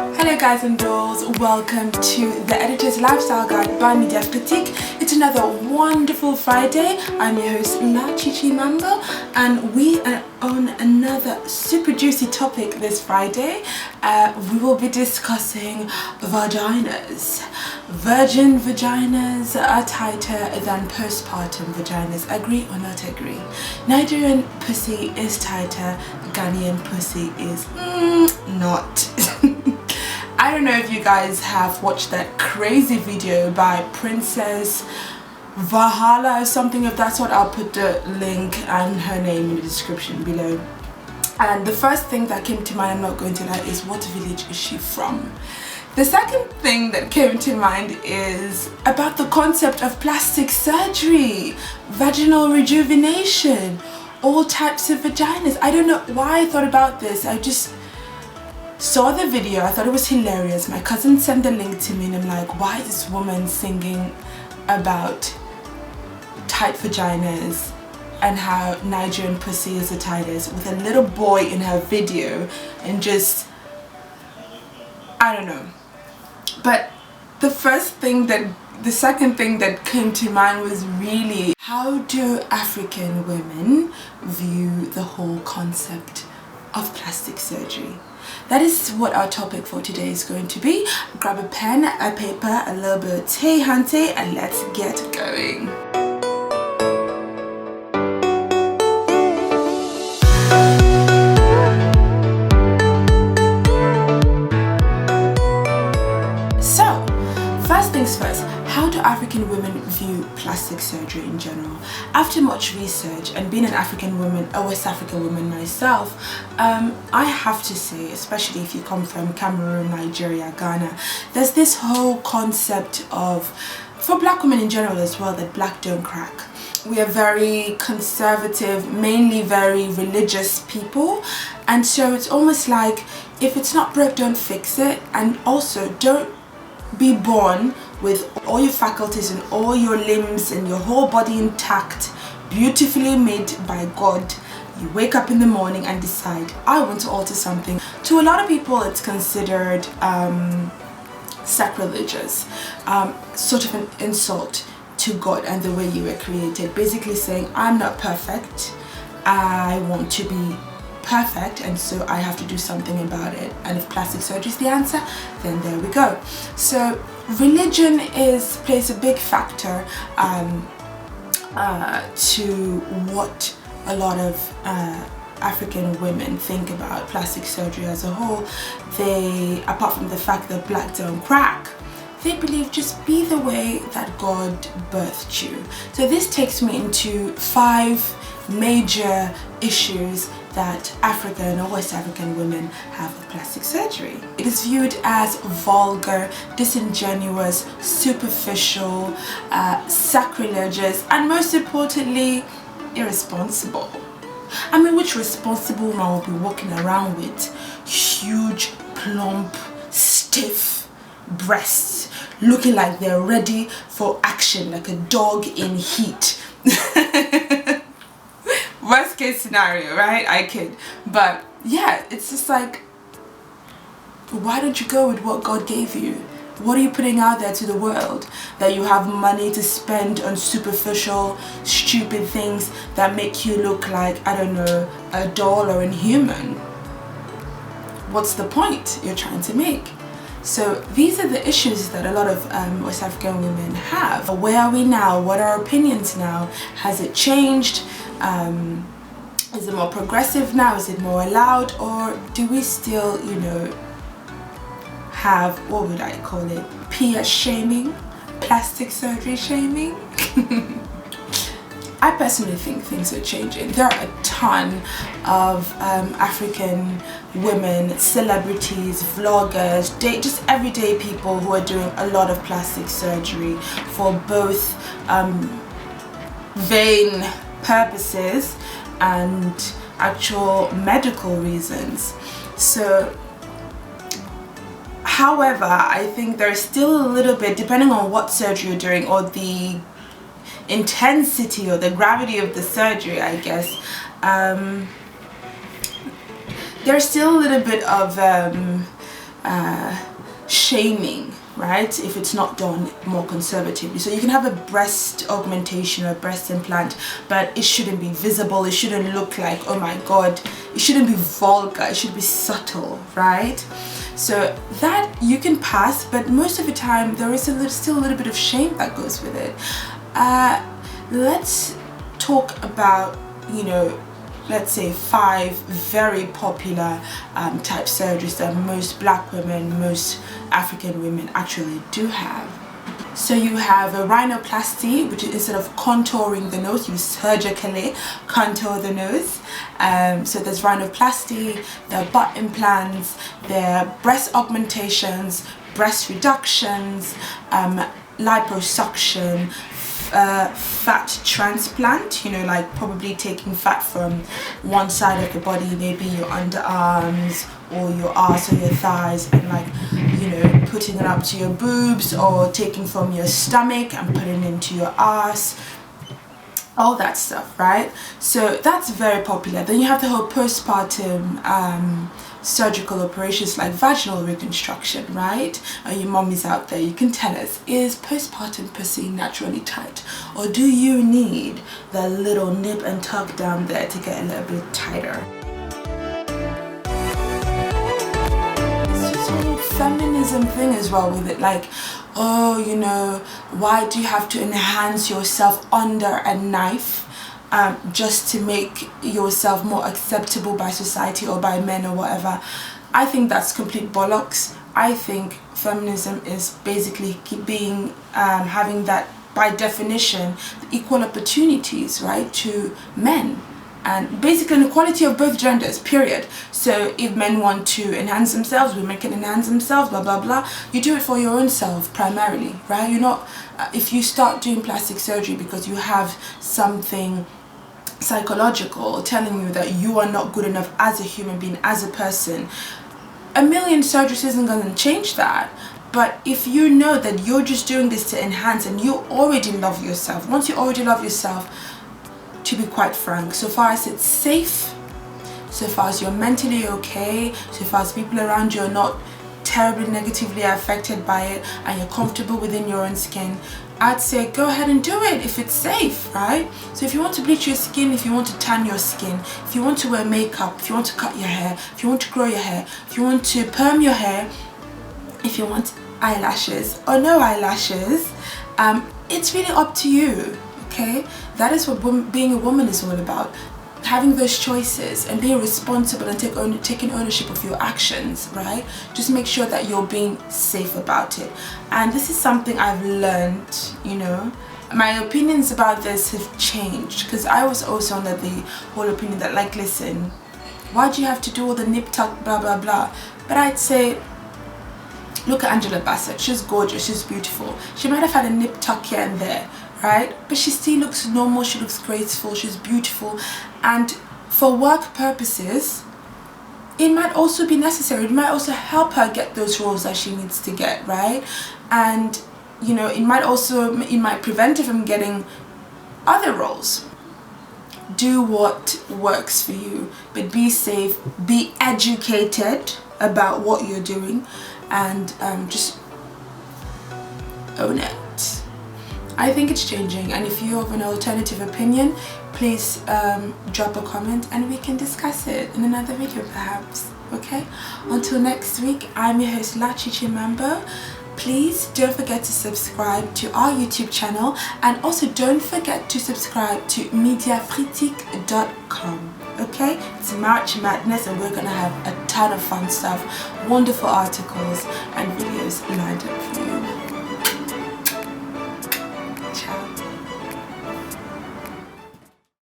Hello guys and dolls, welcome to the Editor's Lifestyle Guide by Media Critique. It's another wonderful Friday. I'm your host La Chichi Mambo and we are on another super juicy topic this Friday. We will be discussing vaginas. Virgin vaginas are tighter than postpartum vaginas. Agree or not agree? Nigerian pussy is tighter, Ghanaian pussy is not. I don't know if you guys have watched that crazy video by Princess Valhalla or something of that sort. I'll put the link and her name in the description below. And the first thing that came to mind, I'm not going to lie, is what village is she from? The second thing that came to mind is about the concept of plastic surgery, vaginal rejuvenation, all types of vaginas. I don't know why I thought about this. I just saw the video, I thought it was hilarious. My cousin sent the link to me and I'm like, why is this woman singing about tight vaginas and how Nigerian pussy is the tightest with a little boy in her video, and just, I don't know. But the second thing that came to mind was really, how do African women view the whole concept of plastic surgery? That is what our topic for today is going to be. Grab a pen, a paper, a little bit of tea, hunty, and let's get going. So, first things first, how do African women view plastic surgery in general? After much research and being an African woman, a West African woman myself, I have to say, especially if you come from Cameroon, Nigeria, Ghana, there's this whole concept of, for black women in general as well, that black don't crack. We are very conservative, mainly very religious people, and so it's almost like, if it's not broke, don't fix it, and also don't be born with all your faculties and all your limbs and your whole body intact, beautifully made by God. You wake up in the morning and decide, I want to alter something. To a lot of people it's considered sacrilegious, sort of an insult to God and the way you were created, basically saying, I'm not perfect, I want to be perfect, and so I have to do something about it, and if plastic surgery is the answer, then there we go. So religion plays a big factor to what a lot of African women think about plastic surgery as a whole. They, apart from the fact that black don't crack, they believe just be the way that God birthed you. So this takes me into 5 major issues that African or West African women have with plastic surgery. It is viewed as vulgar, disingenuous, superficial, sacrilegious, and most importantly, irresponsible. I mean, which responsible woman will be walking around with huge, plump, stiff breasts, looking like they're ready for action, like a dog in heat? Worst case scenario, right? I kid. But yeah, it's just like, why don't you go with what God gave you? What are you putting out there to the world? That you have money to spend on superficial, stupid things that make you look like, I don't know, a doll or inhuman? What's the point you're trying to make? So these are the issues that a lot of West African women have. Where are we now? What are our opinions now? Has it changed? Is it more progressive now? Is it more allowed? Or do we still, you know, have, what would I call it, peer shaming, plastic surgery shaming? I personally think things are changing. There are a ton of African women, celebrities, vloggers, just everyday people who are doing a lot of plastic surgery for both vain purposes and actual medical reasons. So, however, I think there's still a little bit, depending on what surgery you're doing or the intensity or the gravity of the surgery, I guess, there's still a little bit of shaming, right, if it's not done more conservatively. So you can have a breast augmentation or a breast implant, but it shouldn't be visible, it shouldn't look like, oh my god, it shouldn't be vulgar, it should be subtle, right? So that you can pass, but most of the time there is still a little bit of shame that goes with it. Let's talk about, you know, let's say 5 very popular type surgeries that most black women, most African women actually do have. So you have a rhinoplasty, which is instead of contouring the nose, you surgically contour the nose. So there's rhinoplasty, there are butt implants, there are breast augmentations, breast reductions, liposuction, fat transplant, you know, like probably taking fat from one side of the body, maybe your underarms or your arse or your thighs, and like, you know, putting it up to your boobs, or taking from your stomach and putting it into your arse, all that stuff, right? So that's very popular. Then you have the whole postpartum surgical operations like vaginal reconstruction, right? And your mommies out there, you can tell us, is postpartum pussy naturally tight, or do you need the little nip and tuck down there to get a little bit tighter? It's just a whole feminism thing as well with it, like, oh, you know, why do you have to enhance yourself under a knife? Just to make yourself more acceptable by society or by men or whatever. I think that's complete bollocks. I think feminism is basically being having that, by definition, equal opportunities, right, to men, and basically an equality of both genders, period. So if men want to enhance themselves, women can enhance themselves, blah blah blah. You do it for your own self primarily, right? You're not, if you start doing plastic surgery because you have something psychological telling you that you are not good enough as a human being, as a person, a million surgeries isn't going to change that. But if you know that you're just doing this to enhance, and you already love yourself, once you already love yourself, to be quite frank, so far as it's safe, so far as you're mentally okay, so far as people around you are not terribly negatively affected by it, and you're comfortable within your own skin, I'd say go ahead and do it if it's safe, right? So if you want to bleach your skin, if you want to tan your skin, if you want to wear makeup, if you want to cut your hair, if you want to grow your hair, if you want to perm your hair, if you want eyelashes or no eyelashes, it's really up to you, okay? That is what being a woman is all about. Having those choices and being responsible and taking ownership of your actions, right? Just make sure that you're being safe about it. And this is something I've learned, you know. My opinions about this have changed, because I was also under the whole opinion that, like, listen, why do you have to do all the nip tuck blah blah blah? But I'd say, look at Angela Bassett. She's gorgeous, she's beautiful. She might have had a nip tuck here and there, right? But she still looks normal, she looks graceful, she's beautiful. And for work purposes, it might also be necessary. It might also help her get those roles that she needs to get, right? And, you know, it might prevent her from getting other roles. Do what works for you, but be safe, be educated about what you're doing, and just own it. I think it's changing, and if you have an alternative opinion, please drop a comment and we can discuss it in another video perhaps, okay? Until next week, I'm your host Lachichi Mambo. Please don't forget to subscribe to our YouTube channel, and also don't forget to subscribe to mediafritique.com, okay? It's March Madness and we're gonna have a ton of fun stuff, wonderful articles and videos lined up for you.